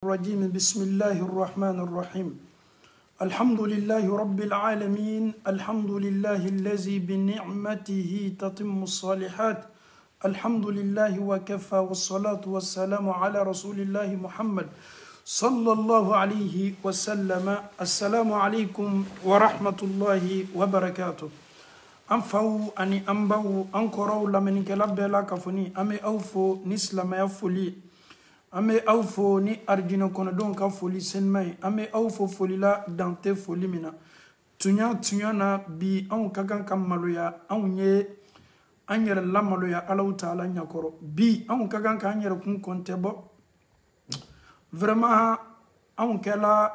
الرجيم بسم الله الرحمن الرحيم الحمد لله رب العالمين الحمد لله الذي بنعمته تتم الصالحات الحمد لله وكفى والصلاة والسلام على رسول الله محمد صلى الله عليه وسلم السلام عليكم ورحمة الله وبركاته أنفو أني أنبو أنكرو لمن كلاب لا كفني أمي أوفو نسلم يفولي Ame aufo ni arjino kono don ka foli senmai ame aufo foli la dante foli mina tunya na bi an kagan kam maloya an ye an yere la maloya Allah taala nyakoro bi an kagan ka an yere kun konte bo vraiment an kala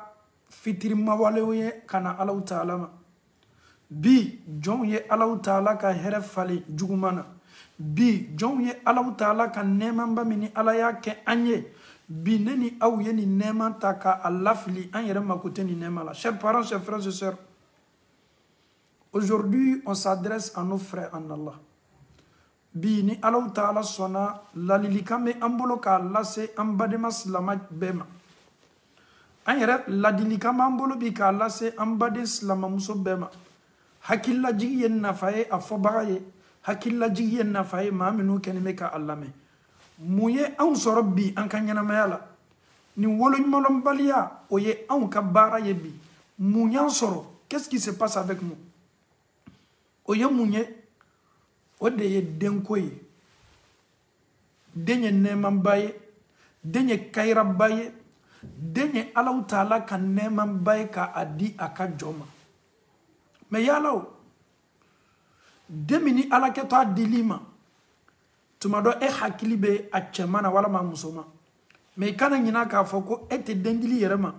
fitri mawalewe kana Allah taala ma bi jon ye Allah taala ka here fali jugumana bi jon ye Allah taala kan neman ba mini Allah ya ke anye bi neni aw ye ni neman ta ka Allah fili an yere makote ni neman la. Chers parents, chers frères et sœurs, aujourd'hui on s'adresse à nos frères en Allah. Bi ni Allah taala sona la lilikame ambolo ka Allah se ambadema slama bema an yere la dilikame ambolo bi ka Allah se ambade slama muso bema hakilla jigi yen nafaye afobagaye hakilla jigi yen nafaye maminu kenime ka Allah me muye an soro bi an ka ɲanamaya la ni wolo ɲumanlon baliya o ye an ka baara ye bi muɲan soro qu'est-ce qui se passe avec nous o ye muɲe o de ye denko ye den ye nɛɛmanba ye den ye kayiraba ye den ye Alahu taala ka nɛɛmanba ye ka a di a ka jɔn ma mais yalaw den min ni Ala kɛtɔ a dili ma tuma dɔ e hakili bɛ a cɛman na walama a muso ma mais i kana ɲina k'a fɔ ko e tɛ den dili yɛrɛ ma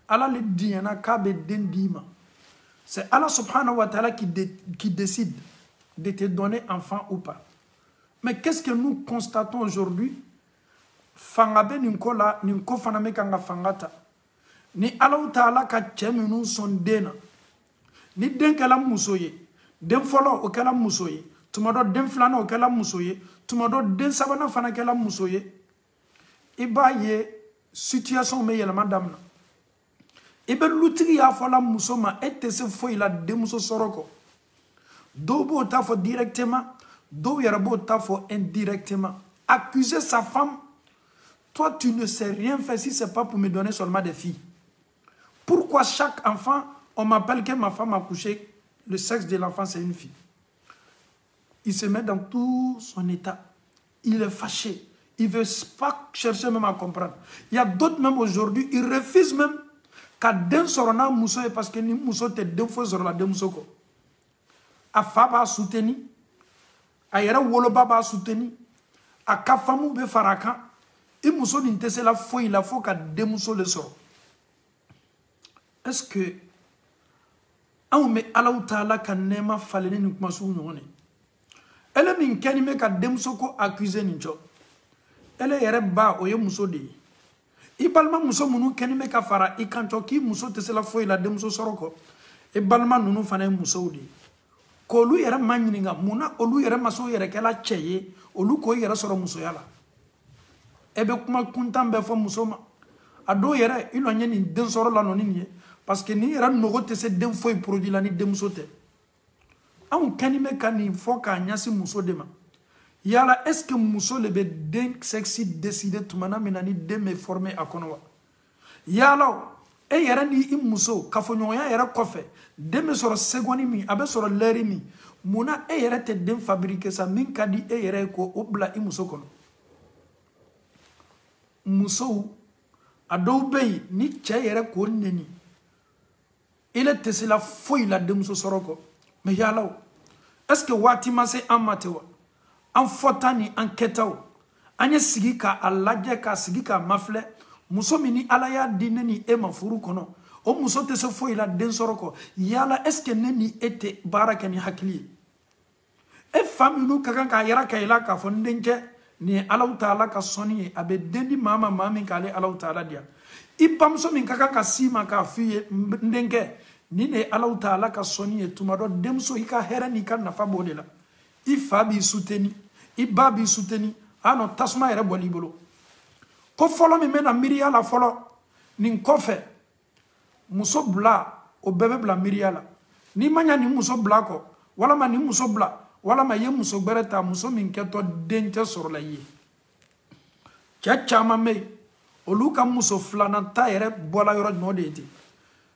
Ala le diɲɛna k'a bɛ den d'i ma. C'est Allah subhanahu wa ta'ala qui décide de te donner enfant ou pas. Mais qu'est-ce que nous constatons aujourd'hui? Fanga be nin ko la nin ko fana me kan ka fanga ta ni Alahu taala ka cɛ minnu sɔn den na ni den kɛla muso ye den fɔlɔ o kɛla muso ye tuma dɔ den filanan o kɛla muso ye tuma dɔ den sabanan fana kɛla muso ye i b'a ye situation bɛ yɛlɛma daminɛ i bɛ lutigi y'a fɔla muso ma e tɛ se foyi la denmuso sɔrɔ kɔ dɔw b'o ta fɔ directement dɔw yɛrɛ b'o ta fɔ indirectement accuser sa femme. Toi tu ne sais rien faire si c'est pas pour me donner seulement des filles. Pourquoi chaque enfant on m'appelle que ma femme a couché, le sexe de l'enfant c'est une fille. Il se met dans tout son état. Il est fâché. Il ne veut pas chercher même à comprendre. Il y a d'autres même aujourd'hui, ils refusent même qu'à den sorona muso parce que ni muso te den fo sorona den muso ko. A fa ba soutenir, a yera woloba ba soutenir, a ka famu be faraka, i muso ni tese la fo il faut qu'à den muso le sort. Est-ce que on me Allah taala kan nema falene ni kuma su nyone ele min kanime ka demso ko accuser ni jo ele yere ba o ye muso de i balma muso munu kanime ka fara i kanto ki muso te se la foi la demso soroko e balma nunu fana muso de ko lu yere manyinga muna olu yere maso yere kala cheye olu ko yere soro muso yala ebe kuma kuntan be fo muso ma ado yere ilo nyeni den soro la no ni parce que ni yera nogo te se den foi produit la ni demso te an kanime kani fo ka nyasi muso de ma yala est-ce que muso le be den sexy décider tumana minani de me former à konowa yala e yera ni i muso ka fo nyoya yera kofe de me soro segoni mi abe soro leri mi muna e yera te den fabriquer ça min kadi e yera ko obla i muso kono muso ado bey ni che yera ko neni ile te se la foi la demso soroko mais yalaw est-ce que wati mase amatewa an fotani an ketaw anya sigi ka alaje ka sigi ka mafle muso mini alaya dineni e mafuru kono o muso te se foi la den soroko yala est-ce que neni ete baraka ni hakli e fami nu kakan ka yara ka ila ka fondenke ni Allah taala ka soni abe dendi mama mami ka ale Allah taala dia ipamso min kaka ka sima ka fiye ndenke ni ne Allah taala ka soni tumado demso ika hera ni kan nafa bodela ifa bi souteni iba bi souteni ano tasma yere boli bolo ko folo mi mena miriya la folo nin kɔfɛ muso bila o bɛɛ bɛ bila miiriya la n'i ma ɲa nin muso bila kɔ walama nin muso bila walama i ye muso gbɛrɛ ta muso min kɛtɔ den tɛ sɔrɔla i ye cɛ caman bɛ yen olu ka muso filanan ta yɛrɛ bɔla yɔrɔ jumɛn de ye ten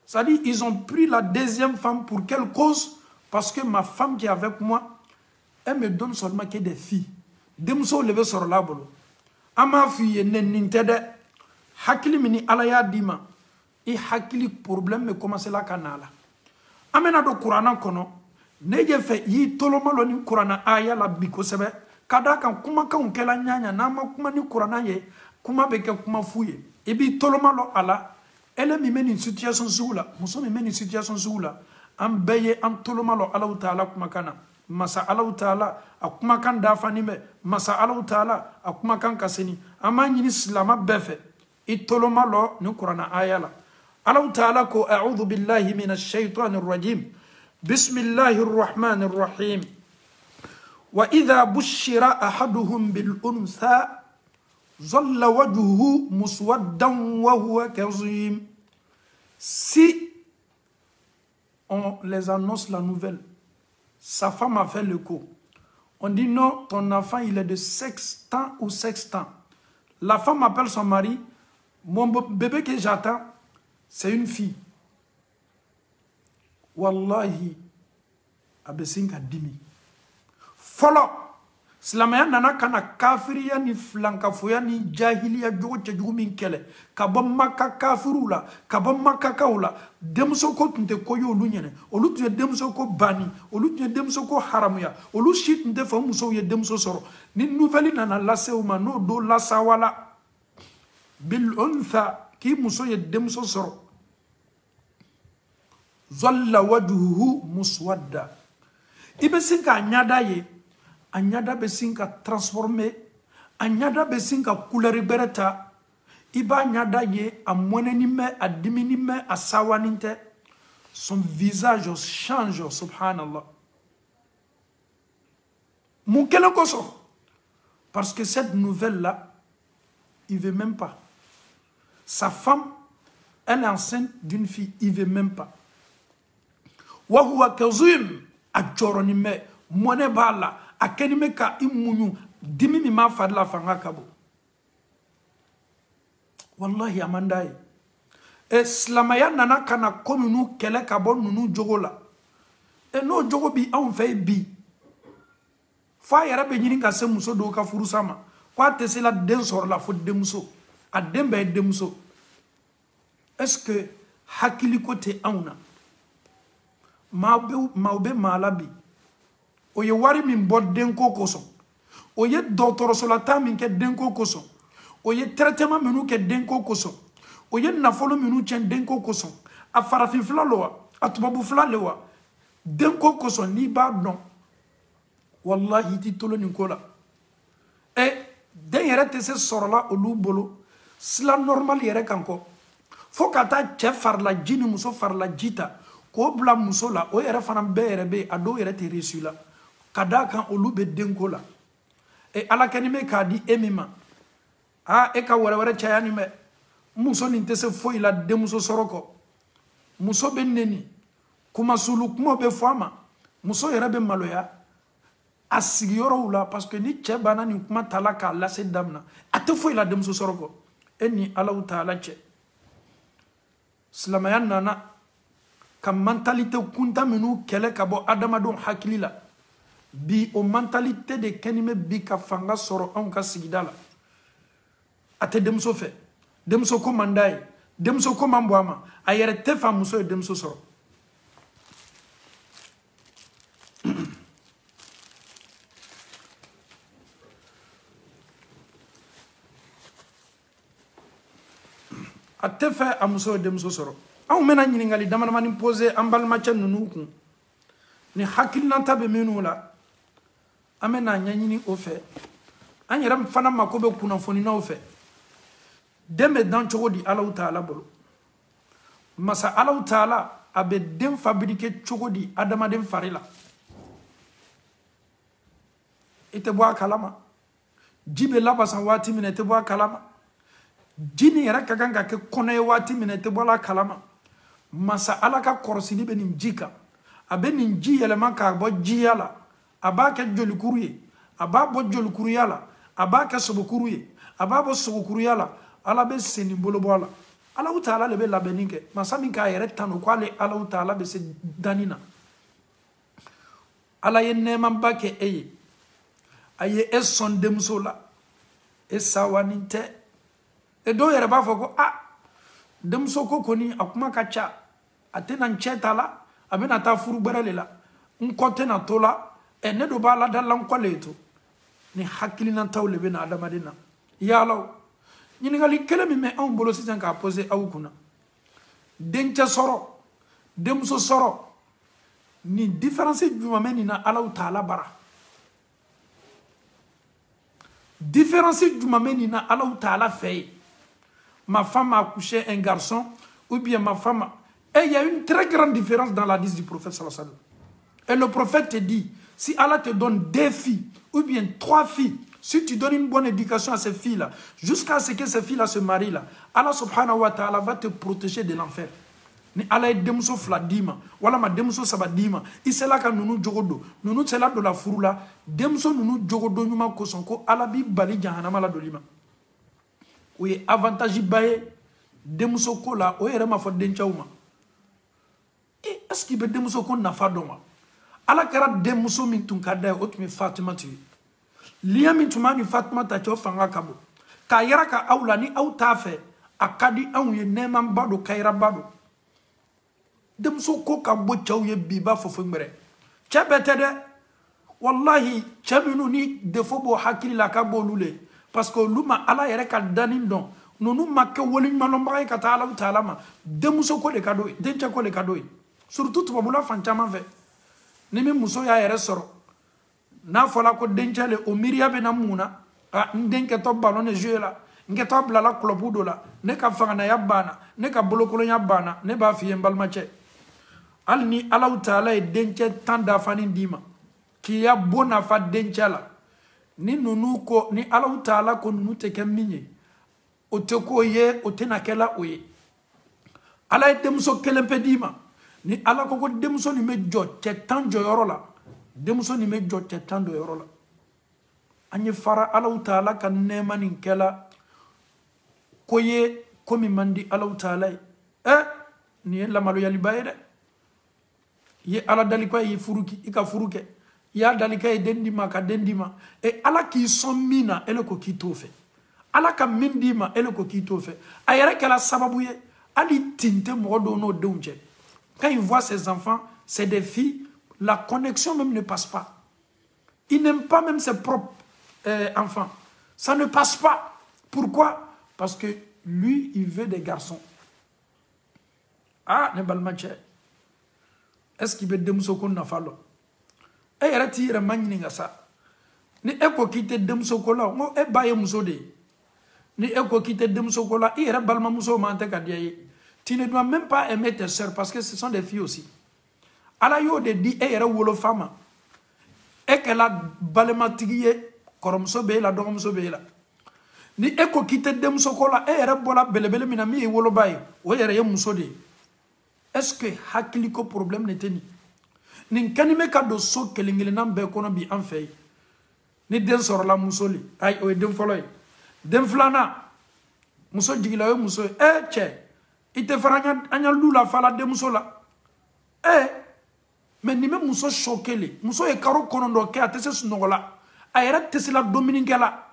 c'est-à-dire ils ont pris la deuxième femme pour quelle cause parce que ma femme qui est avec moi elle me donne seulement que des filles denmuso le bɛ sɔrɔla a bolo an b'a f'i ye nin tɛ dɛ hakili min ni ala y'a d'i ma i hakili problème bɛ commencer la ka na a la an bɛna don kuranna kɔnɔ ne ye fɛ i y'i tolomalo ni kuranna aya la bi kosɛbɛ ka d'a kan kumakanw kɛla ɲaɲa n'an ma kuma ni kuranna ye kuma bɛ kɛ kuma fu ye i b'i tolomalo a la ele min bɛ nin situation sugu la muso min bɛ nin situation sugu la an bɛɛ ye an tolomalo Alahu Taala kumakan na masa Alahu Taala a kumakan dafani bɛ masa Alahu Taala a kumakan kaseni an b'a ɲini silama bɛɛ fɛ i tolomalo ni kuranna aya la Alahu Taala ko a'udhu billahi minash shaitanir rajim bismillahir rahmanir rahim wa idha bushira ahaduhum bil untha zalla wajhuhu muswaddan wa huwa kazim. Si on les annonce la nouvelle, sa femme a fait le coup, on dit non, ton enfant il est de sextant ou sextant. La femme appelle son mari, mon bébé que j'attends c'est une fille. Wallahi abesinka dimi follow silamaya nana kana kafiriya ni flankafoya ni jahiliya jogo cɛjugu min kɛlɛ ka bɔ Maka kafiru la ka bɔ Makakaw la denmuso ko tun tɛ ko ye olu ɲɛnɛ olu tun ye denmuso ko banni olu tun ye denmuso ko haramuya olu si tun tɛ fɔ musow ye denmuso sɔrɔ ni nouvelle nana lase u ma n'o don lasawala bil untha k'i muso ye denmuso sɔrɔ zalla wajhuhu muswadda i bɛ sin k'a ɲada ye a ɲada bɛ sin ka transformer a ɲada bɛ sin ka couleur bɛrɛ ta i b'a ɲada ye a mɔnɛni mɛ a dimini mɛ a sawani tɛ son visage change subhanallah mun kelen kosɔn parce que cette nouvelle là il veut même pas sa femme elle est enceinte d'une fille il veut même pas wa huwa kazim a jɔrɔni mɛ mɔnɛ b'a la a kɛni mɛ ka i muɲu dimi min b'a fari la fanga ka bon wallahi a man d'a ye silamaya nana ka na ko ninnu kɛlɛ ka bɔ ninnu jogo la n'o jogo bi anw fɛ yen bi fo a yɛrɛ bɛ ɲini ka se muso dɔw ka furusa ma ko a tɛ se la den sɔrɔ la fo denmuso a den bɛɛ ye denmuso est-ce que hakili ko tɛ anw na maaw bɛ maa la bi o ye wari min bɔ denko kosɔn o ye dɔgɔtɔrɔsolata min kɛ denko kosɔn o ye traitement minnu kɛ denko kosɔn o ye nafolo minnu tiɲɛ denko kosɔn a farafinfila le wa a tubabufila le wa denko kosɔn n'i b'a dɔn wallahi i t'i tolo nin ko la den yɛrɛ tɛ se sɔrɔla olu bolo sila normal yɛrɛ kan kɔ fo ka taa cɛ farila ji ni muso farila ji ta k'o bila muso la o yɛrɛ fana bɛɛ yɛrɛ bɛ yen a dɔw yɛrɛ tɛ reçu la ka d'a kan olu bɛ denko la ala kɛni bɛ k'a di e min ma e ka wɛrɛ wɛrɛ caya nin bɛ muso nin tɛ se foyi la denmuso sɔrɔ kɔ muso bɛ neni kumasulu kuma bɛ fɔ a ma muso yɛrɛ bɛ maloya a sigiyɔrɔw la parce que ni cɛ banna nin kuma ta la k'a lase damina a tɛ foyi la denmuso sɔrɔ kɔ e ni Alahu Taala cɛ silamɛya nana ka mentalité kunta minnu kɛlɛ ka bɔ adamadenw hakili la bi o mentalité de kɛni bɛ bi ka fanga sɔrɔ anw ka sigida la a tɛ denmuso fɛ denmuso ko man d'a ye denmuso ko man bɔ a ma a yɛrɛ tɛ fɛ muso ye denmuso sɔrɔ a tɛ fɛ a muso ye denmuso sɔrɔ anw bɛna ɲininkali damadamani pose an balimacɛ ninnu kun ni hakilinata bɛ minnu la an bɛna ɲɛɲini o fɛ an yɛrɛ fana mako bɛ kunnafoninaw fɛ den bɛ dan cogo di Alahu Taala bolo masa Alahu Taala a bɛ den fabriquer cogo di adamaden fari la i tɛ bɔ a kalama ji bɛ labasan waati min na i tɛ bɔ a kalama jini yɛrɛ ka kan ka kɛ kɔnɔ ye waati min na i tɛ bɔ a kalama masa ala ka kɔrɔsili bɛ nin ji kan a bɛ nin ji yɛlɛma k'a bɔ jiya la a b'a kɛ jolikuru ye a b'a bɔ jolikuruya la a b'a kɛ sobokuru ye a b'a bɔ sogokuruya la ala bɛ sen nin bolo bɔ a la Allahu Taala le bɛ labɛnni kɛ masa min k'a yɛrɛ tanu k'ale Allahu Taala bɛ se danni na ala ye nɛɛmaba kɛ e ye a ye e sɔn denmuso la e sawanin tɛ e dɔw yɛrɛ b'a fɔ ko denmuso ko kɔni a kuma ka ca a tɛna n cɛ ta la a bɛna taa furu gbɛrɛ de la n kɔ tɛna to la ne dɔ b'a la da la n kɔ le to ni hakilinataw le bɛna adamaden na yalaw ɲininkali kelen min bɛ anw bolo sisan k'a pose aw kunna dencɛ sɔrɔ denmuso sɔrɔ ni différence jumɛn bɛ nin na Allahu Taala bara différence jumɛn bɛ nin na Allahu Taala fɛ yen ma femme a accouché un garçon ou bien ma femme et il y a une très grande différence dans la hadith du prophète sallallahu alayhi wa sallam et le prophète te dit si Allah te donne 2 filles ou bien 3 filles si tu donnes une bonne éducation à ces filles-là jusqu'à ce que ces filles-là se marient là Allah subhanahu wa ta'ala va te protéger de l'enfer ni ala ye denmuso 2 d'i ma walama denmuso 3 d'i ma i sela ka nunu jogo don nunu sela don la furu la denmuso nunu jogo don ɲuman kosɔn ko ala b'i bali jahanama la doli ma o ye avantage ba ye denmuso ko la o yɛrɛ ma fɔ dencɛw ma est-ce qu'il bɛ denmuso ko nafa dɔn wa ala kɛra denmuso min tun ka da ye o tun ye Fatumata ye lien min tun b'a ni Fatumata cɛ o fanga ka bon k'a yɛrɛ ka aw la ni aw t'a fɛ a ka di anw ye nɛɛmaba don kayiraba don denmuso ko ka bɔ cɛw ye bi b'a fɔ foyi wɛrɛ cɛ bɛɛ tɛ dɛ wallahi cɛ minnu ni défaut b'o hakili la ka b'olu le parce que olu ma ala yɛrɛ ka danni dɔn ninnu ma kɛ waleɲumandɔnbaga ye ka taa Allahu Taala ma denmuso ko de ka d'o ye dencɛ ko de ka d'o ye surtout tubabula fan caman fɛ ni min muso y'a yɛrɛ sɔrɔ n'a fɔra ko dencɛ le o miiriya bɛ na mun na n denkɛtɔ ballon de jouer la n kɛtɔ bilala club dɔ la ne ka fanganaya banna ne ka bolokolonya banna ne b'a f'i ye n balimacɛ hali ni Allahu Taala ye dencɛ 10 dafanin d'i ma k'i ya bon nafa dencɛ la ni ninnu ko ni Allahu Taala ko ninnu tɛ kɛ min ye o tɛ k'o ye o tɛna kɛla o ye ala ye denmuso 1 pe d'i ma ni ala ko denmuso nin bɛ jɔ cɛ 10 jɔyɔrɔ la denmuso nin bɛ jɔ cɛ 10 jɔyɔrɔ la an ye fara Allahu Taala ka nɛɛma nin kɛla ko ye ko min man di Allahu Taala ye nin ye lamaloyaliba ye dɛ i ye ala dalika ye i ka furu kɛ i y'a dalika ye den di ma ka den di ma ala k'i sɔn min na ele ko k'i t'o fɛ ala ka min d'i ma ele ko k'i t'o fɛ a yɛrɛ kɛra sababu ye hali tin tɛ mɔgɔ dɔw n'o denw cɛ quand il voit ses enfants c'est des filles la connexion même ne passe pas il n'aime pas même ses propres enfants ça ne passe pas pourquoi parce que lui il veut des garçons ne balimacɛ est-ce qu'il bɛ denmuso ko nafa lɔn e yɛrɛ t'i yɛrɛ ma ɲininka sa ni e ko k'i tɛ denmuso ko la n ko e ba ye muso de ye ni e ko k'i tɛ denmuso ko la i yɛrɛ balimamuso man tɛ ka diya ye tu ne dois même pas aimer tes sœurs parce que ce sont des filles aussi ala y'o de di e yɛrɛ wolofa ma e kɛla balimatigi ye kɔrɔmuso b'e la dɔgɔmuso b'e la ni e ko k'i tɛ denmuso ko la e yɛrɛ bɔla belebele min na min ye woloba ye o yɛrɛ ye muso de ye est-ce que hakili ko problème ne tɛ nin nin kɛni bɛ ka don so kelen kelenna bɛɛ kɔnɔ bi an fɛ yen ni den sɔrɔla muso le ayi o ye den fɔlɔ ye den filanan muso jigila o ye muso ye cɛ i tɛ fara an ya lu la fala denmuso la mais nin bɛ muso choqué le muso ye karo 9 dɔ kɛ a tɛ se sunɔgɔ la a yɛrɛ tɛ se la dominikɛ la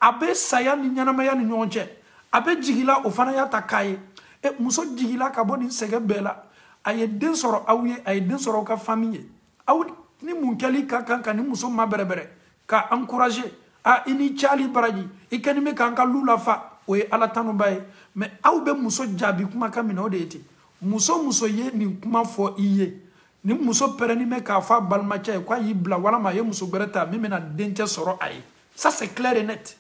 a bɛ saya ni ɲɛnamaya ni ɲɔgɔn cɛ a bɛ jigila o fana y'a ta k'a ye muso jigila ka bɔ nin sɛgɛ bɛɛ la a ye den sɔrɔ aw ye a ye den sɔrɔ aw ka famille ye aw ni mun kɛli ka kan ka ni muso ma bɛrɛbɛrɛ ka encourager i ni cali baraji i kɛni bɛ k'an ka lu lafa o ye ala tanuba ye mais aw bɛ muso jaabi kumakan min na o de ye ten muso ye nin kuma fɔ i ye ni muso pɛrɛni bɛ k'a fɔ a balimacɛ ye k'a y'i bila walama a ye muso wɛrɛ ta min bɛna dencɛ sɔrɔ a ye ça c'est clair et net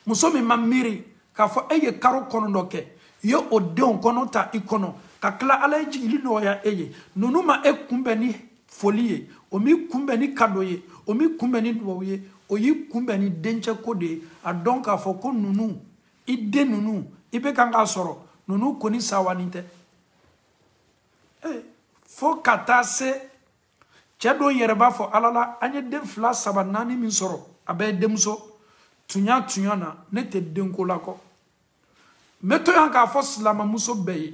muso min ma miiri k'a fɔ e ye karo 9 dɔ kɛ i ye o denw kɔnɔ ta i kɔnɔ ka tila ala ye jigili nɔgɔya e ye ninnu ma e kunbɛn ni foli ye o m'i kunbɛn ni kado ye o m'i kunbɛn ni duwawu ye o y'i kunbɛn ni dencɛ ko de ye a dɔn k'a fɔ ko ninnu ide nunu ibe kanga soro nunu koni sawanite fo kata se chedo yereba fo alala anye den fla sabanani min soro abe demso tunya na nete denko lako meto yanka fo slama muso beye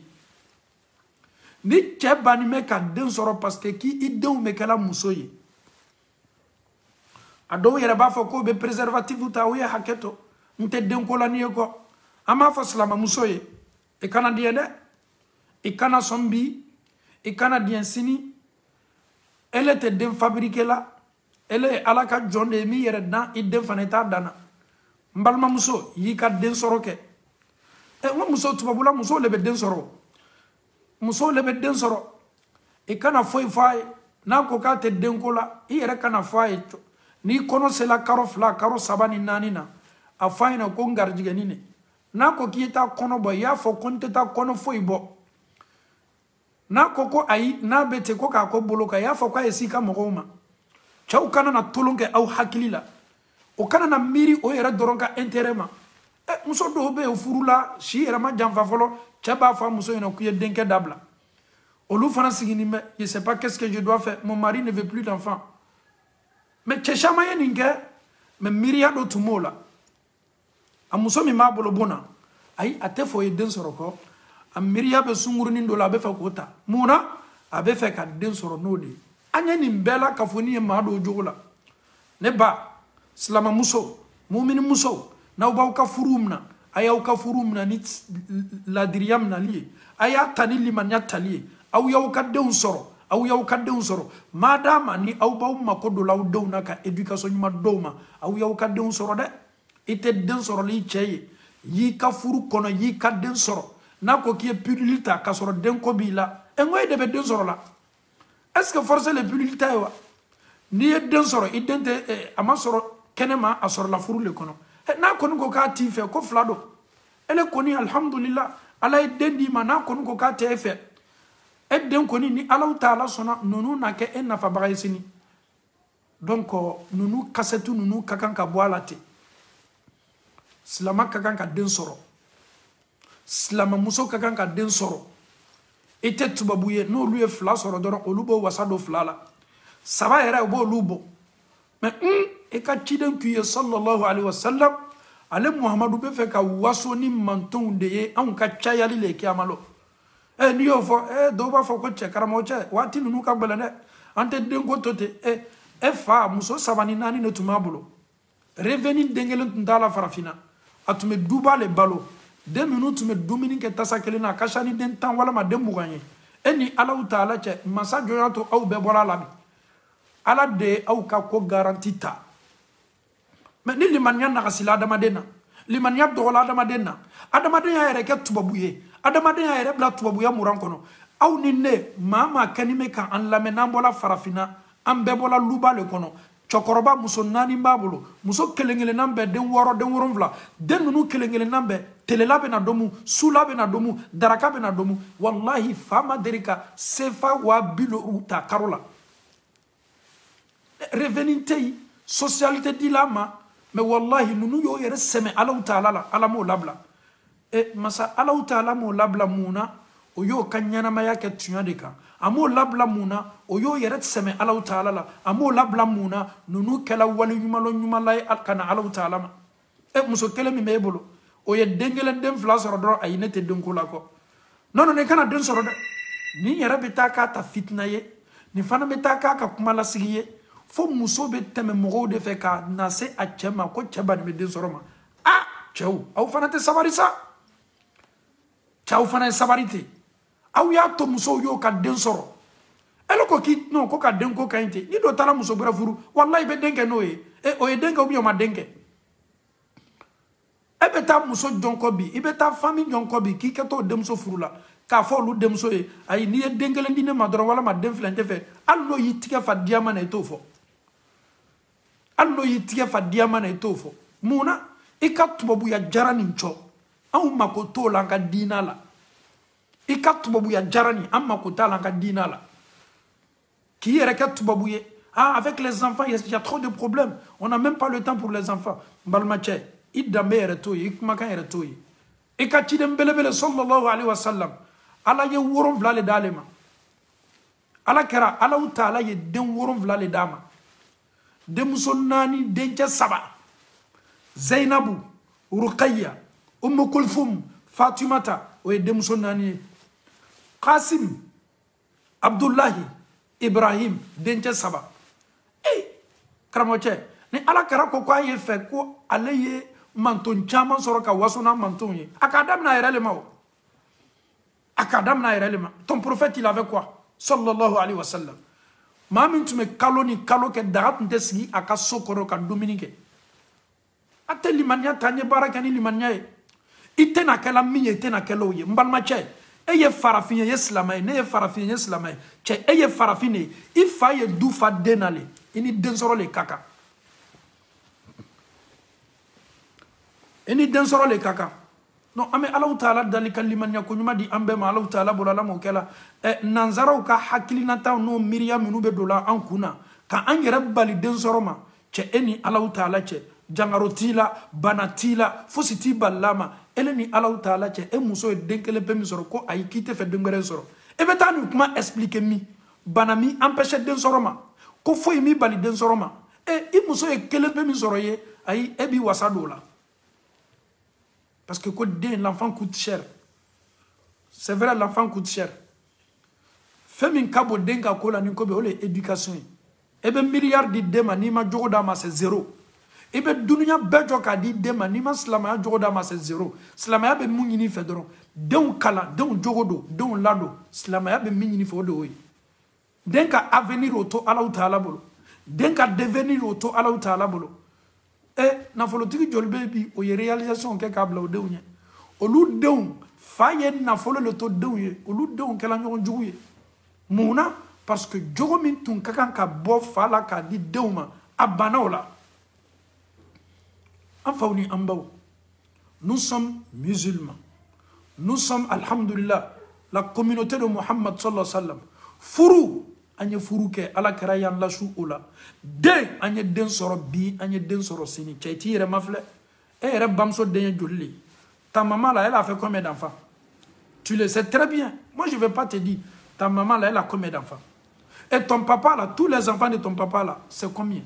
ni cheba ni me ka den soro parce que ki ideu me kala muso ye ado yereba fo ko be préservatif ta wiye haketo nte denko la ni ko ama fo slama muso ye e kana diene e kana sombi e kana dien sini elle était den fabriquée là elle est alaka jonde mi yere dan idem faneta dana mbalma muso yi ka den soro ke e wa muso tubabula muso lebe den soro e kana foi na ko ka te den ko la i yere kana foi ni kono se la karo fla karo sabani nani na a faina ko ngarjige ni ne na ko ki ta kono bo ya fo konte ta kono foi bo na koko ayi na bete ko ka ko boloka ya fo ka esika mogoma chau kana na tolonke au hakilila o kana na miri o era doronka interema muso do be o furula shi era ma jamfa folo chaba fa muso ina kuye denke dabla o lu fana sigini me je sais pas qu'est-ce que je dois faire mon mari ne veut plus d'enfants mais cheshama yeninge me miri ya do tumola a muso mi ma bolo bona ayi ate fo yeden soroko Amiria be sungurni do la be fa kota muna abe fe ka den soro nodi anya ni mbela kafoni ma do jogola ne ba slama muso mu'min muso na ba ka furumna aya ka furumna ni la diriyam na li aya tani liman ya tali aw yaw ka den soro madama ni aw ba ma ko do law do na ka education ma do ma aw yaw ka den soro de ite den soro li cheye yi ka furu kono yi ka den soro na ko qui est pulita ka soro den ko bi la ngoy de be den soro la est-ce que forcer les pulita wa ni e den soro idente ama soro kenema a soro la furu le kono na ko ko ka ti fe ko flado ele koni alhamdulillah ala e den di mana ko ko ka te fe e den koni ni Allah taala sona nunu na ke en na fa bagaysini donc nunu kasetu nunu kakan ka boalate slama kakan ka den soro slama muso kakan ka den soro ite tubabuye no luye fla soro doron olubo wasado flala saba era obo lubo mais e ka chiden kuye sallallahu alaihi wasallam ale muhammadu be fe ka waso ni manton de ye an ka chayali le kiamalo ni yo fo do ba fo ko che karamo che wati nunu ka belane ante den ko tote fa muso sabani nani ne tumabolo reveni dengelen ndala farafina atume duba le balo 2 minutes me dumini ke tasakelina kashani den tan wala ma dem buganye eni Allah taala che masa joyato au be bola labi ala de au ka ko garantita mais ni liman yanna kasila adama dena liman yabdo wala adama dena yere ke tubabuye adama dena yere bla tubabuya muran kono au ni ne mama kanime kan an lamena bola farafina an be bola luba le kono chokoroba muso nani mbabulu muso kelengele nambe den woro vla den nunu kelengele nambe telela be na domu sula be na domu daraka be na domu wallahi fama derika sefa wa bilo uta karola reveninte socialité dilama mais wallahi nunu yo yere seme Allah taala la alamo labla masa Allah taala mo labla muna o yo kanyana maya ke tunya de kan amo labla muna o yo yeret seme Allah taala la amo labla muna nunu kala wali nyuma lay alkana Allah taala ma muso kele mi mebolo o ye dengelen den fla soro do ay nete denko la ko non ne kana den soro de ni yere bita ka ta fitna ye ni fana bita ka kuma la sigiye fo muso be teme mogo de fe ka na se a chema ko cheba ni den soro ma chew au fana te sabarisa chew fana sabarite au ya to muso yo ka den soro elo ko ki no ko ka den ko kainte ni do tala muso bra furu wallahi be denke no o ye denke o ma denke e be ta muso jonko bi e be ta famille jonko bi ki ka to dem so furu la ka fo lu dem so e ay ni e denke lendi ne ma doro wala ma den flente fe allo yi tike fa diama na to fo allo yi tike fa diama na to fo muna e ka tubabu ya jarani ncho au makoto la ka dina la ikatubabu ya jarani amma kutala ka dina la qui est rekatubabu ye avec les enfants il y a trop de problèmes on n'a même pas le temps pour les enfants balmache idambe reto ikmaka reto e ka ciden belebele sallallahu alaihi wasallam ala ye woron vlale dalema ala kera ala taala ye den woron vlale dama demuso naani dencɛ 7 Zainabu Ruqayya Kulthum Fatimata o ye demuso naani ye Qasim Abdullahi Ibrahim dencɛ 7 karamɔgɔcɛ ni ala kɛra ko a ye fɛ ko ale ye manton caman sɔrɔ ka waso n'a manton ye a k'a daminɛ a yɛrɛ le ma o a k'a daminɛ a yɛrɛ le ma ton prophète il avait quoi sallallahu alayhi wa sallam maa min tun bɛ kalo ni kalo kɛ daga tun tɛ sigi a ka so kɔrɔ ka dumuni kɛ a tɛ limaniya ta n ye baara kɛ ni limaniya ye i tɛna kɛla min ye i tɛna kɛla o ye n balimacɛ e ye farafin ye i ye silamɛ ye ne ye farafin ye n ye silamɛ ye cɛ e ye farafin de ye i fa ye du fa den na le i ni den sɔrɔ le ka kan i ni den sɔrɔ le ka kan non an bɛ Alahu taala dali ka limaniya ko ɲuman di an bɛɛ ma Alahu taala bolo ala m'o kɛ la nanzaraw ka hakilinataw n'o miiriya minnu bɛ don la an kun na ka an yɛrɛ bali den sɔrɔ ma cɛ e ni Alahu taala cɛ jangaro t'i la bana t'i la fosi t'i balila ma ele ni Alahu taala cɛ e muso ye den kelen pe min sɔrɔ ko ayi k'i tɛ fɛ den wɛrɛ sɔrɔ e bɛ taa nin kuma expliquer min bana min empêcher den sɔrɔ ma ko foyi mi bali den sɔrɔ ma i muso ye kelen pe min sɔrɔ ye ayi e b'i wasa don o la parce que l'enfant coûte cher. C'est vrai, l'enfant coûte cher. Fais min kabo denga kola ni kobe ole éducation. Ebe milliard di dema ni ma jogo dama c'est 0. Ebe dunya bejo ka di dema ni ma slama jogo dama c'est 0. Slama be munyini fe doron. Den kala, den jogo do, den lado. Slama be munyini fe do oyi. Denka avenir auto Allahu taala bolo. Denka devenir auto Allahu taala bolo. Nafolotigi jolbe bi o ye réalisation ke kabla o dew nye olu dew fa ye nafolo le to dew ye olu dew kala ɲɔgɔn jugu ye muna parce que jogo min tun ka kan ka bɔ fa la ka di dew ma a banna o la an faw ni an baw nous sommes musulmans nous sommes alhamdulillah la communauté de Muhammad sallallahu alaihi wa sallam furu an ye furu kɛ ala kɛra yan lasu o la den an ye den sɔrɔ bi an ye den sɔrɔ sini cɛ i t'i yɛrɛ ma filɛ e yɛrɛ bamuso den ye joli le ta maman là elle a fait combien d'enfants tu le sais très bien moi je vais pas te dire ta maman là elle a combien d'enfants et ton papa là tous les enfants de ton papa là c'est combien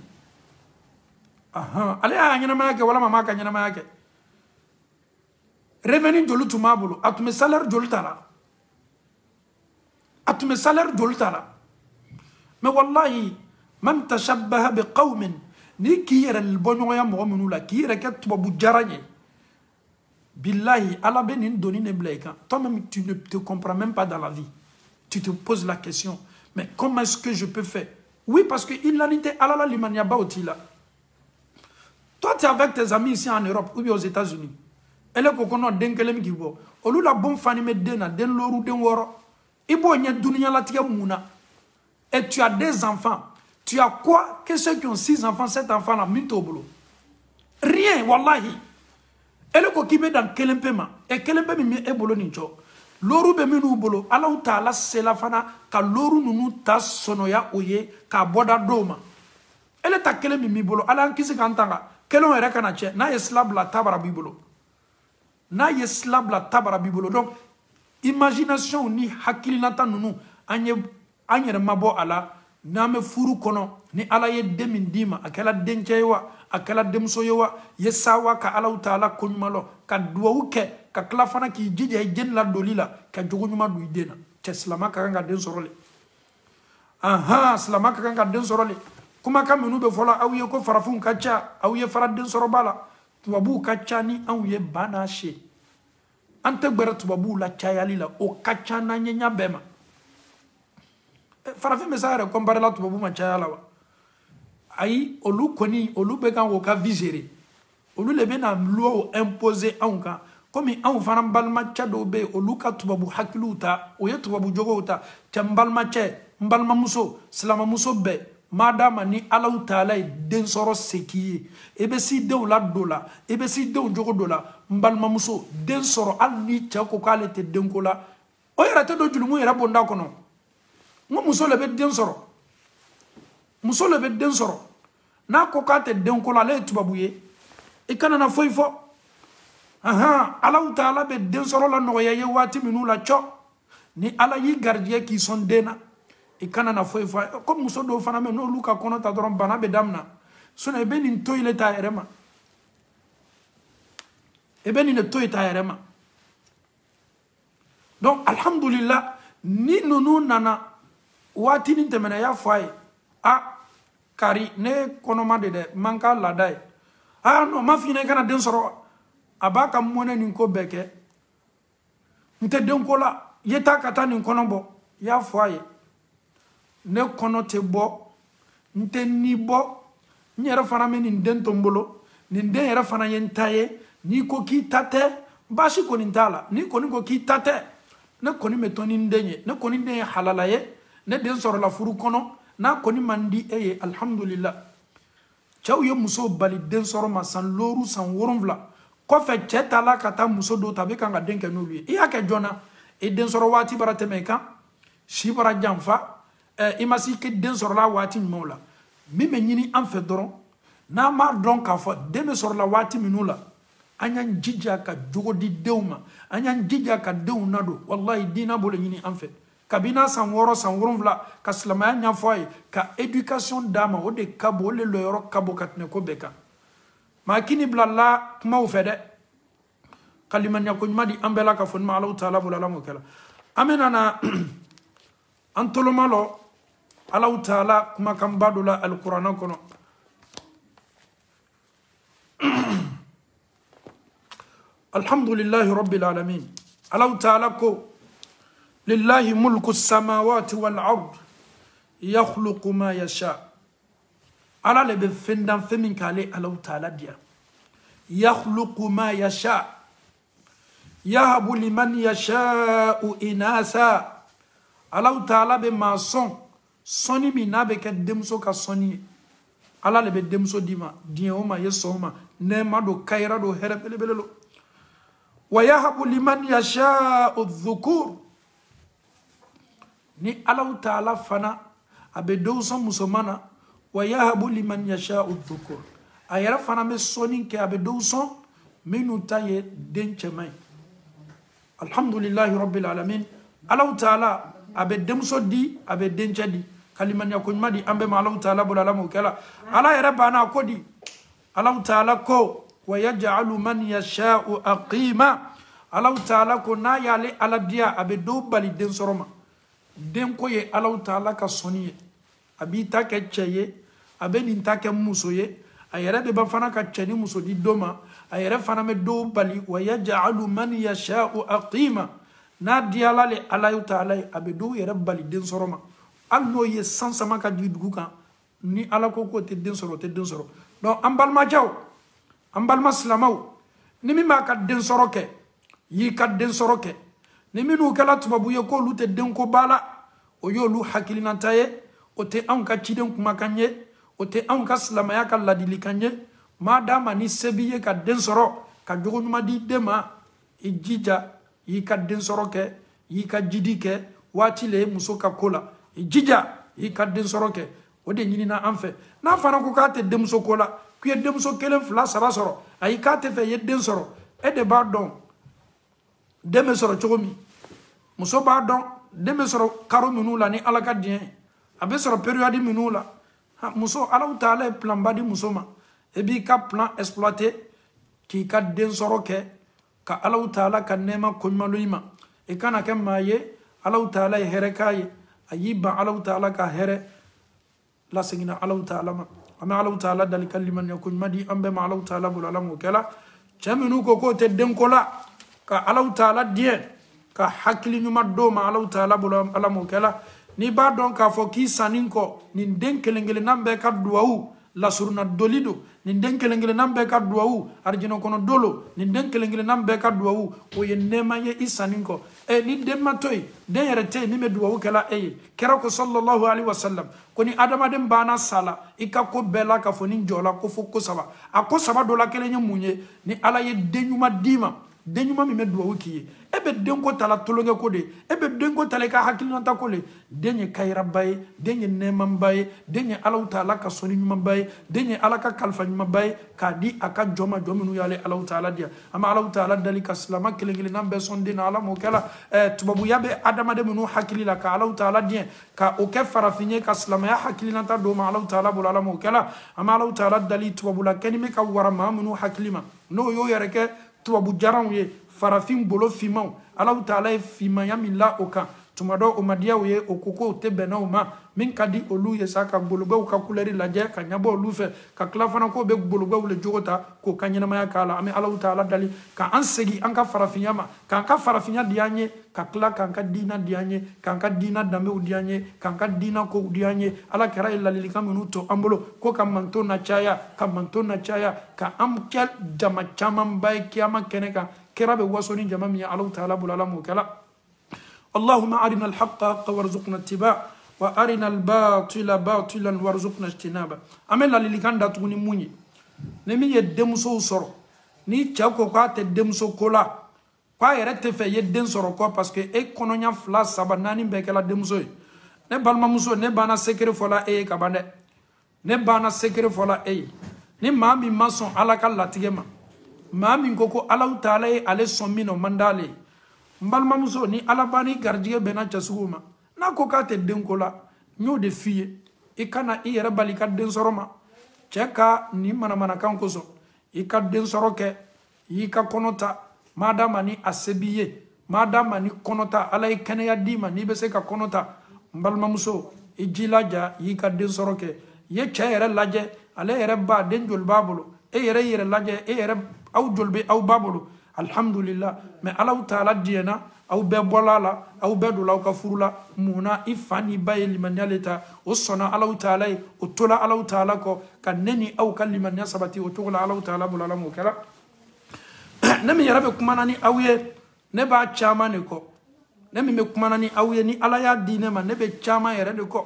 ale a ɲɛnamaya kɛ wala mama ka ɲɛnamaya kɛ revenu joli tun b'a bolo a tun bɛ salaire joli ta la a tun bɛ salaire joli ta la mais wallahi man tashabbaha bi qawmin ni ki yɛrɛ bɔ ɲɔgɔnya mɔgɔ minnu la k'i yɛrɛ kɛ tubabu jara ye billahi ala bɛ nin doni ne bila i kan toi-même tu ne te comprends même pas dans la vie tu te poses la question mais comment est-ce que je peux faire oui parce que il l'anité ala la limaniya ba o t'i la toi tu es avec tes amis ici en Europe ou bien aux États-Unis ele ko kono den kelen min k'i bɔ olu la bon fani bɛ den na den loru den wɔɔrɔ i b'o ɲɛ duniya latigɛ mun na et tu as des enfants. Tu as quoi que ceux qui ont 6 enfants, 7 enfants là, minto bolo. Rien, wallahi. Et le coquille dans quel paiement et quel paiement est bolo nincho. Loru be minu bolo, Allah ta'ala c'est la fana, ka loru nunu ta sonoya oye, ka boda doma. Elle ta quel mimi bolo, Allah qui se cantanga, quel on est rekanache, na yeslab la tabara bibolo. Na yeslab la tabara bibolo. Donc, imagination ni hakilinata nunu, an yɛrɛ mabɔ a la n'an bɛ furu kɔnɔ ni ala ye den min d'i ma a kɛra dencɛ ye wa a kɛra denmuso ye wa ye sa wa ka Alahu taala ko ɲuman lɔ ka duwawu kɛ ka tila fana k'i jija i jeni la doli la ka jogo ɲuman don i den na cɛ silama ka kan ka den sɔrɔ le silama ka kan ka den sɔrɔ le kumakan minnu bɛ fɔla aw ye ko farafinw ka ca aw ye fara den sɔrɔba la tubabuw ka ca ni anw ye ba n'a se an tɛ gbɛrɛ tubabuw la cayali la o ka ca n'an ye ɲa bɛɛ ma farafin bɛ se a yɛrɛ comparé la tubabu ma caya la wa ayi olu kɔni olu bɛ kan k'o ka vie gérer olu le bɛ na loi imposer anw kan komi anw fana balimacɛ dɔw bɛ yen olu ka tubabu hakiliw ta o ye tubabu jogow ta cɛ n balimacɛ n balimamuso silamamuso bɛɛ madama ni Alahu taala ye den sɔrɔ se k'i ye i bɛ s'i denw la do la i bɛ s'i denw jogo do la n balimamuso den sɔrɔ hali ni cɛ ko k'ale tɛ denko la o yɛrɛ tɛ don julumu yɛrɛ bonda kɔnɔ n ko muso le bɛ den sɔrɔ muso le bɛ den sɔrɔ n'a ko k'a tɛ denko la ale ye tubabu ye i kana na foyi fɔ ala taala be den soro la noya ye wati minu la cho ni ala yi gardie qui sont dena e kana na foi comme muso do fana me no luka kono ta doron bana be damna sona be ni toile ta erema e be ni ne toile ta erema donc alhamdulillah ni nunu nana wati ni temena ya foi kari ne kono ma de manka la dai no ma fine kana den soro abaka mone ni ko beke nte den ko la yeta kata ni kono bo ya foi ne kono te bo nte ni bo nyere fana me ni den tombolo ni den yere fana yentaye ni ko ki tate bashi ko ni tala ni ko ki tate ne koni metoni ndenye ne koni den halalaye ne den soro la furu kono na koni mandi eye alhamdulillah chaw yo muso bali den soro ma san loru san worumvla ko fe chetala kata muso do tabe kanga den ke nulu iya ke jona e den soro wati barate meka shi bara jamfa imasi ke den soro la wati mola mi me nyini an fe doron na ma don ka fo den soro la wati minula anyan jija ka jogo di dewma anyan jija ka dew nado wallahi dina bolo nyini an fe kabina san woro san worumvla ka slamaya nya foy ka education dama o de kabo le loyoro kabo katne ko beka makini blalla kuma ufede kaliman yakun madi ambela ka fon ma Allah taala bulala mo kala amena na antolo malo Allah taala kuma kambadula alquran kono alhamdulillahi rabbil alamin Allah taala ko lillahi mulku samawati wal ard yakhluqu ma yasha ala le be fendan femin kale Allah taala dia yakhluqu ma yasha yahabu liman yasha'u inasa Allah taala be mason soni minabe ke demso ka soni ala le be demso dima dioma yesoma nema do kayra do herebelebelo wa yahabu liman yasha'u dhukur ni Allah taala fana abe dowson musomana wa yahabu liman yasha'u dhukur ayara fana me soni ke abe dowson minu taye denchemay alhamdulillahi rabbil alamin Allah taala abe demso di abe denchadi kaliman yakun madi ambe ma Allah taala bulala mo kala ala yara bana kodi Allah taala ko wa yaj'alu man yasha'u aqima Allah taala ko na yale ala dia abe do bali den soroma den ko ye Allah taala ka soniye abi ta ke cheye abe ni ta ke musoye ayere be ba fana ka cheni muso di doma ayere fana me do bali wa yaj'alu man yasha'u aqima na dia lale Allah taala abe do yere bali den soroma alno ye sansama ka di duguka ni ala ko te den soro donc ambalma jaw ambalma slamaw ni mi ma ka den soro ke yi ka den soro ke ni minu kala tubabu ye ko lu te den ko bala o yo lu hakilina taye o te an ka ciden kuma kanye o te an ka slamaya ka ladili kanye madama ni sebiye ka den soro ka jogo nyuma di dema e jija yi ka den soro ke yi ka jidi ke wati le muso ka kola e jija yi ka den soro ke o de nyini na anfe na fana ko ka te demso kola ku ye demso kelen fla saba soro ay ka te fe ye den soro e de ba don deme soro chogomi muso ba don deme soro karo minula ni alaka dien abe soro periode minula muso Allah taala plan badi muso ma e bi ka plan exploiter ki ka den soro ke ka Allah taala ka nema konmaloima e kana ke maye Allah taala here kaye ayiba Allah taala ka here la singina Allah taala ma ama Allah taala dal kaliman yakun madi ambe ma Allah taala bulala mo kala chaminu ko te den kola ka Allah taala die ka hakili nyuma do ma Allah taala bulala mo kala ni ba don ka fo ki saninko ni den kelengele nambe ka duwawu la surna dolido ni den kelengele nambe ka duwawu arjino kono dolo ni den kelengele nambe ka duwawu o ye nema ye isaninko e ni den matoy den yerete ni me duwawu kala e kera ko sallallahu alaihi wasallam ko ni adama den bana sala ika ko bela ka fo ni jola ko fo ko saba akko saba do la kelenye munye ni ala ye denyuma dima denyuma mi me duwawu kiye e ebe denko tala tolonge ko de ebe denko tala ka hakilanta ko le denye kayra baye denye neman baye denye Allah taala ka soni nyuma baye denye Allah ka kalfa nyuma baye ka di aka joma jominu yale Allah taala dia ama Allah taala dali ka salama kelengele nambe sonde na Allah mo kala tubabu yabe adama de munu hakilila ka Allah taala dia ka o ke farafinye ka salama ya hakilanta do ma Allah taala bulala mo kala ama Allah taala dali tubabu la kenime ka wara ma munu hakilima no yo yareke tubabu jaran ye farafin bolo fimaw Allah taala fima yamilla oka tumado o madia ye o koko te bena o ma min kadi olu ye saka bologo ka kuleri laje ka nyabo olu fe ka klafana ko be bologo le jogota ko kanyina maya kala ami Allah taala dali ka ansegi anka farafinya ma ka anka farafinya dianye ka kla ka anka dina dianye ka anka dina dambe udianye ka anka dina ko udianye ala kara illa lilika minuto ambolo ko ka manto na chaya ka am kel jama chamam bay kiyama keneka kerabe wasoni jama mi Allah taala bulala mo kala اللهم أرنا الحق حقا وارزقنا اتباع وأرنا الباطل باطلا وارزقنا اجتنابه أمل اللي كان داتوني موني نمي يدمسو سورو ni chako kwa te demso kola kwa yerete fe yedden soro ko parce que e kononya fla sabanani bekela demso ne balma muso ne bana sekere fola e kabande ne bana sekere fola e ni mami mason alaka latigema mami ngoko ala taala e ale somino mandale mbalma muso ni alabani garjige bena chasuguma na ko ka te denkola nyo de fiye e kana i yere bali ka den soroma cheka ni mana kan koso i ka den soroke i ka konota madama ni asebiye madama ni konota ala i kene ya dima ni be se ka konota mbalma muso i jilaja i ka den soroke ye che yere laje ale yere ba den jol babulu e yere laje e yere au jolbe au babulu alhamdulillah mais Allah taala diena aw be bolala aw be do law ka furula muna ifani bayli manaleta o sona Allah taala o tola Allah taala ko kaneni aw kaliman yasabati o tola Allah taala bulala mo kala nemi yarabe kumanani awye ne ba chama ne ko nemi me kumanani awye ni ala ya dine ma ne be chama yere de ko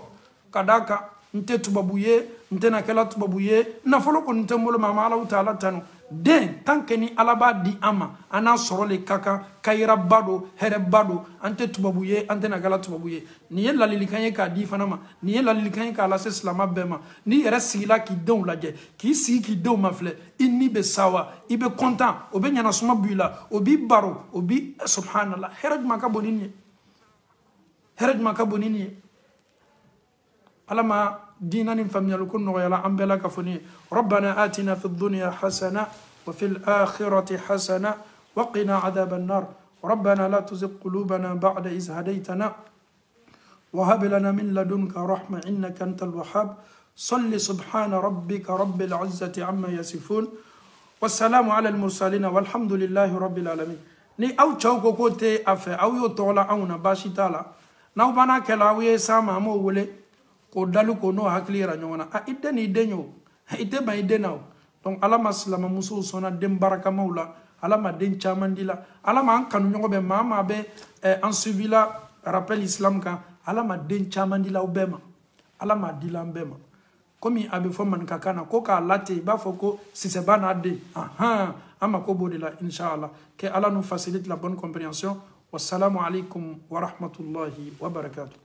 kadaka nte tubabuye nte na kala tubabuye na folo ko nte mbolo mama Allah taala tanu den tanke ni alaba di ama ana sorole kaka kayira bado here bado ante tubabuye ante na gala tubabuye ni yella lilikanye ka di fanama ni yella lilikanye ka la islama bema ni yera sigila ki don laje ki si ki don mafle inni be sawa ibe content obe nyana suma buila obi baro obi subhanallah heraj maka bonini alama ديننا فمن كن ويلا أنبلا كفني ربنا آتنا في الدنيا حسنة وفي الآخرة حسنة وقنا عذاب النار ربنا لا تزغ قلوبنا بعد إذ هديتنا وهب لنا من لدنك رحمة إنك أنت الوهاب صل سبحان ربك رب العزة عما يصفون والسلام على المرسلين والحمد لله رب العالمين ni au chauko kote afe au yo tola au na bashi tala na ubana kela we sama mo wole ko dalu ko no hakli ra nyona a ide ni denyo ide ba ide naw donc ala maslama muso sona dem baraka maula ala ma den chamandila ala ma an kanu nyongo be mama be en suivi la rappel islam ka ala ma den chamandila ubema ala ma dila mbema komi abe fo man kakana ko ka late ba foko si se bana de ama ko bodila inshallah que ala nous facilite la bonne compréhension wassalamu alaikum wa rahmatullahi wa barakatuh.